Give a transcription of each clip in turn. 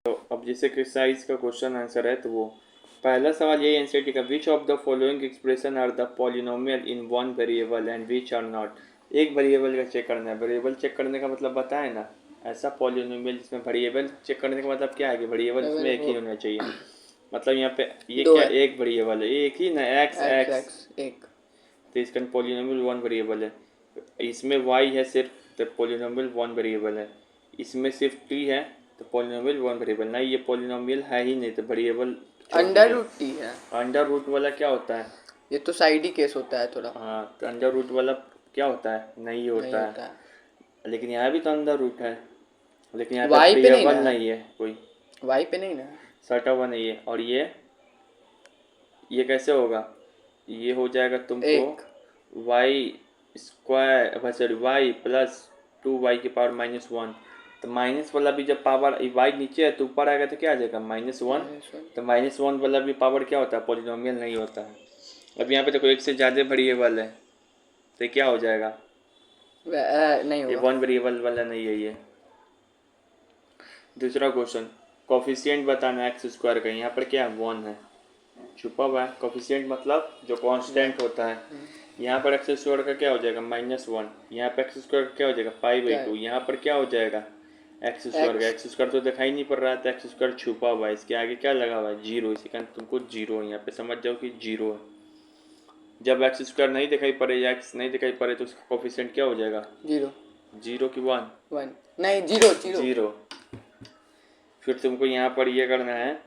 तो अब जैसे कि साइज का क्वेश्चन आंसर है, तो वो पहला सवाल यही आंसर का which of the following expression are the polynomial in one variable and which are not. एक वेरिएबल का चेक करना है। वेरिएबल चेक करने का मतलब बताए ना, ऐसा पॉलिनोमियल जिसमें वेरिएबल चेक करने का मतलब क्या है कि वेरिएबल इसमें एक ही होना चाहिए। मतलब यहाँ पे ये दो क्या है। एक वेरिएबल है, एक ही ना, एक्स एक्स एक्स, एक्स एक। तो इसका पॉलिनोमियल वन वेरिएबल है। इसमें वाई है सिर्फ, तो पॉलिनोमियल वन वेरिएबल है। इसमें सिर्फ टी है, तो पॉलिनोमियल वन वेरिएबल नहीं। ये पॉलिनोमियल है ही नहीं, तो वेरिएबल छोड़ अंडर दीजिए। रूट टी है। अंडर रूट वाला क्या होता है? ये तो साइड ही केस होता है थोड़ा। हाँ, तो अंडर रूट वाला क्या होता है? नहीं नहीं होता है। होता है। लेकिन यहाँ भी तो अंडर रूट है, लेकिन यहाँ पे वाई पे नहीं ना वेरिएबल है। नहीं है कोई, वाई पे नहीं ना है। सटा हुआ नहीं है। और ये कैसे होगा? ये हो जाएगा तुमको एक। Y square, sorry Y plus two Y की पावर माइनस वन। तो माइनस वाला भी जब पावर वाई नीचे है तो ऊपर आएगा तो क्या आ जाएगा? Minus one. -1। तो माइनस वन वाला भी पावर क्या होता है? पॉलिनोमियल नहीं होता है। अब यहाँ पे देखो एक से ज़्यादा वेरिएबल है, तो ये क्या हो जाएगा? नहीं ये होगा। वन वेरिएबल वाला नहीं है ये। दूसरा क्वेश्चन, कोफिशिएंट बताना एक्स स्क्वायर का। यहाँ पर क्या है? वन है, छुपा हुआ है। कोफिशिएंट मतलब जो कांस्टेंट होता है। यहाँ पर एक्स स्क्वायर का क्या हो जाएगा? Minus one. यहाँ पर एक्स स्क्वायर का क्या हो जाएगा? पाई बाई क्या टू। है? यहाँ पर क्या हो जाएगा? एक्स स्क्वायर का। एक्स। एक्स स्क्वायर तो दिखाई नहीं पड़ रहा है, तो एक्स स्क्वायर छुपा हुआ है। इसके आगे क्या लगा हुआ है? जीरो। इसी कारण तुमको जीरो यहाँ पे समझ जाओ कि जीरो है। जब एक्स स्क्वायर नहीं दिखाई पड़े या एक्स नहीं दिखाई पड़े तो उसका कोफिशिएंट क्या हो जाएगा? जीरो। जीरो की वन? वन नहीं, जीरो जीरो। जीरो। फिर तुमको यहाँ पर ये करना है,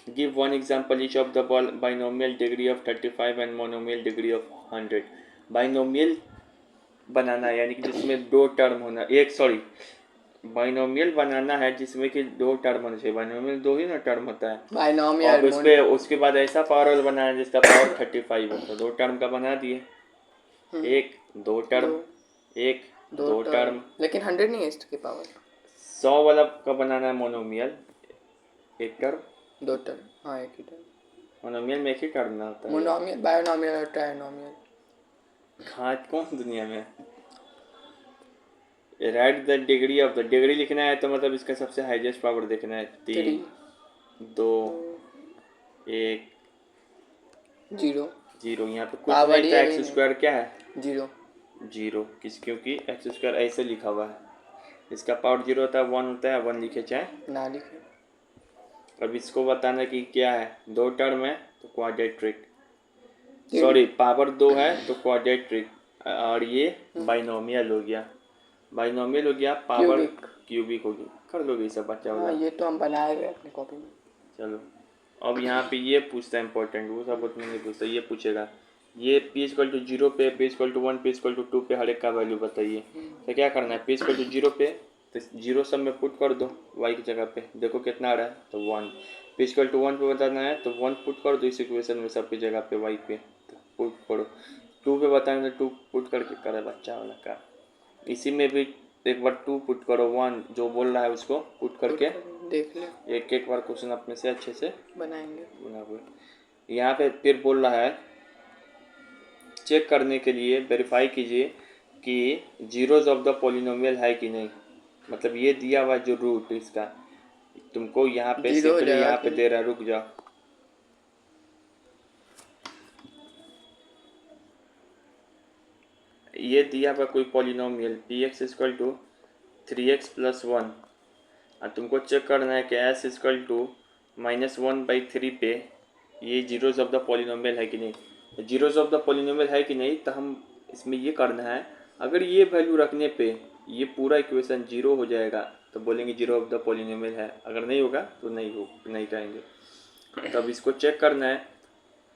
give one example each of the binomial degree of 35 and monomial degree of 100। Binomial बनाना है, यानी कि जिसमें दो टर्म होना, एक सॉरी बाइनोमियल बनाना है जिसमें कि दो टर्म होना चाहिए। बाइनोमियल दो ही ना टर्म होता है। और बाइनोमियल उस पे उसके बाद ऐसा पावर बनाना है जिसका पावर 35 हो, तो दो टर्म का बना दिए। एक दो दो। टर्म, एक दो दो टर्म टर्म। लेकिन 100 नहीं है इसकी पावर। 100 वाला का बनाना है मोनोमियल, एक टर्म। दो टर्म, हाँ एक ही टर्म। मोनोमियल में एक ही टर्म ना होता है। मोनोमियल, बायोनोमियल और ट्राइनोमियल। हाँ, कौन दुनिया में? Right the degree of the, degree लिखना है तो मतलब इसका सबसे हाईएस्ट पावर देखना है। 3 2 1 जीरो। जीरो। यहाँ पे कुछ पावर नहीं ही था। अभी एक्स नहीं। स्क्वायर क्या है? जीरो। जीरो। क्योंकि एक्स स्क्वायर ऐसे लिखा हुआ है, इसका पावर जीरो होता है, वन होता है, वन लिखे चाहे। ना लिखे। अब इसको बताना कि क्या है, दो टर्म है तो क्वाड्रेट्रिक, डेढ़। सॉरी पावर दो है तो क्वाड्रेट्रिक। और ये बाइनोमियल हो गया, बाइनोमियल हो गया, पावर क्यूबिक। क्यूबिक हो गया। कर लोगे ये सब बच्चा हाँ, वाला? ये तो हम बनाए हुए अपनी कॉपी में। चलो, अब यहाँ पे ये पूछता है इंपॉर्टेंट, वो सब उतना नहीं पूछता। ये पूछेगा, ये पी इक्वल टू जीरो पे, P equal to one, P equal to two पे हर एक का वैल्यू बताइए। तो क्या करना है? पी इक्वल टू जीरो पे तो जीरो सब में पुट कर दो वाई की जगह पे, देखो कितना आ रहा है, तो one. P equal to one पे बताना है तो वन पुट कर दो इस इक्वेशन में सब की जगह पे वाई पे, तो पुट करो। टू पे बताएंगे तो टू पुट करके करे बच्चा वाला का। इसी में भी एक बार टू पुट करो, वन जो बोल रहा है उसको पुट करके देख ले, एक एक बार क्वेश्चन अपने से अच्छे से बनाएंगे। बना हुए। यहाँ पे फिर बोल रहा है चेक करने के लिए वेरीफाई कीजिए कि जीरोज ऑफ द पॉलिनोमियल है कि नहीं। मतलब ये दिया हुआ जो रूट इसका तुमको यहाँ पे जीरो हो सिंपली जाएगा यहाँ कि पे नहीं? दे रहा, रुक जाओ। ये दिया हुआ कोई polynomial P X equal to three X plus one, और तुमको चेक करना है कि S equal to minus one by three पे ये जीरोज ऑफ द पॉलिनोमियल है कि नहीं। जीरोज ऑफ द पॉलिनोमियल है कि नहीं, तो हम इसमें ये करना है, अगर ये वैल्यू रखने पे ये पूरा इक्वेशन जीरो हो जाएगा तो बोलेंगे जीरो ऑफ द पॉलिनोमियल है, अगर नहीं होगा तो नहीं कहेंगे। तब इसको चेक करना है,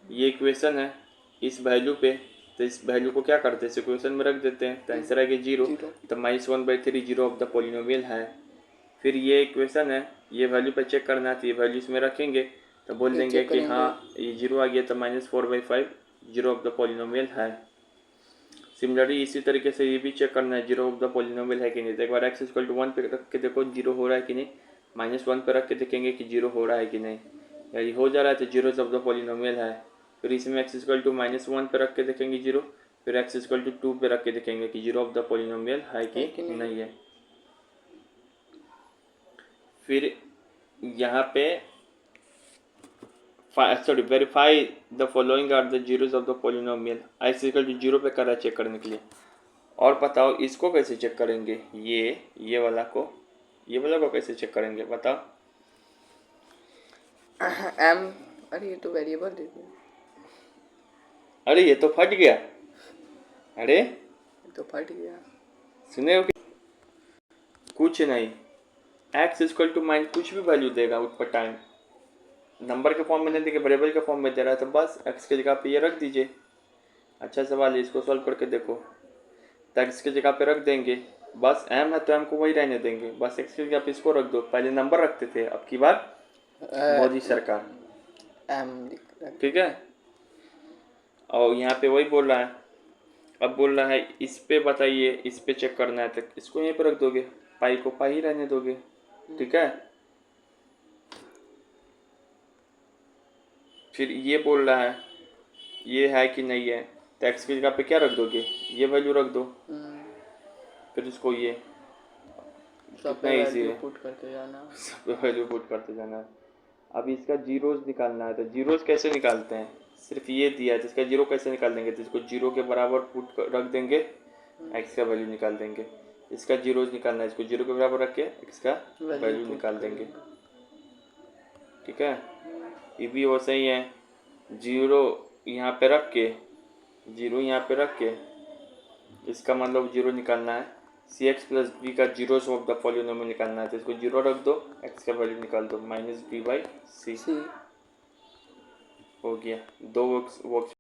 ये इक्वेशन है इस वैल्यू पे, तो इस वैल्यू को क्या करते हैं, इस इक्वेशन में रख देते हैं, तो आंसर आएगा जीरो। तो minus one by three zero of the polynomial है। फिर ये इक्वेशन है, ये वैल्यू पे चेक करना है, तो ये वैल्यू इसमें रखेंगे तो बोल देंगे कि हाँ ये जीरो आ गया, तो minus four by five zero of the polynomial है। सिमिलरली इसी तरीके से ये भी चेक करना है जीरो ऑफ द पॉलिनोमियल है कि नहीं। तो एक बार एक्स इक्वल टू वन पे रख के देखो जीरो हो रहा है कि नहीं, माइनस वन पे रख के देखेंगे कि जीरो हो रहा है कि नहीं। यदि हो जा रहा है तो जीरो ऑफ द पॉलिनोमियल है। फिर इसमें X equal to minus one पे रख के देखेंगे जीरो, फिर एक्स इक्वल टू टू पे रख के देखेंगे कि जीरो ऑफ द पॉलिनोमियल है कि नहीं है। फिर यहाँ पे verify the following are the zeros of the polynomial. X equal to 0 पे कर रहा है चेक करने के लिए। और बताओ इसको कैसे चेक करेंगे, ये वाला को कैसे चेक करेंगे बताओ। एम, अरे ये तो वेरिएबल दे दिया, अरे ये तो फट गया, अरे ये तो फट गया। सुने हो कि कुछ नहीं, एक्स इक्वल टू माइन कुछ भी वैल्यू देगा ऊपर टाइम, नंबर के फॉर्म में नहीं देगा, वेरिएबल के फॉर्म में दे रहा है, तो बस एक्स की जगह पे ये रख दीजिए। अच्छा सवाल है, इसको सॉल्व करके देखो। तो एक्स की जगह पे रख देंगे, बस एम है तो एम को वही रहने देंगे, बस एक्स की जगह पे इसको रख दो। पहले नंबर रखते थे, अब की बार मोदी सरकार, एम ठीक है। और यहाँ पे वही बोल रहा है, अब बोल रहा है इस पे बताइए, इस पे चेक करना है, तो इसको यहीं पे रख दोगे, पाई को पाई ही रहने दोगे, ठीक है। फिर ये बोल रहा है ये है कि नहीं है, तो एक्स की जगह पे क्या रख दोगे, ये वैल्यू रख दो, फिर इसको ये सब कितना पे ईजी वैल्यू है, पुट करते जाना। सब पे वैल्यू पुट करते जाना है। अब इसका जीरोस निकालना है, तो जीरोस कैसे निकालते हैं, सिर्फ ये दिया है तो इसका जीरो कैसे निकाल देंगे, तो इसको जीरो के बराबर रख देंगे, एक्स का वैल्यू निकाल देंगे। इसका जीरोस निकालना है, इसको जीरो के बराबर रख के एक्स का वैल्यू निकाल देंगे, ठीक है। ये भी वो सही है, जीरो यहाँ पे रख के, जीरो यहाँ पे रख के, इसका मतलब जीरो निकालना है, सी एक्स प्लस बी का जीरोस ऑफ द पॉलिनोमियल निकालना है, तो इसको जीरो रख दो, एक्स का वैल्यू निकाल दो, माइनस बी बाई सी सी हो गया। दो वर्क्स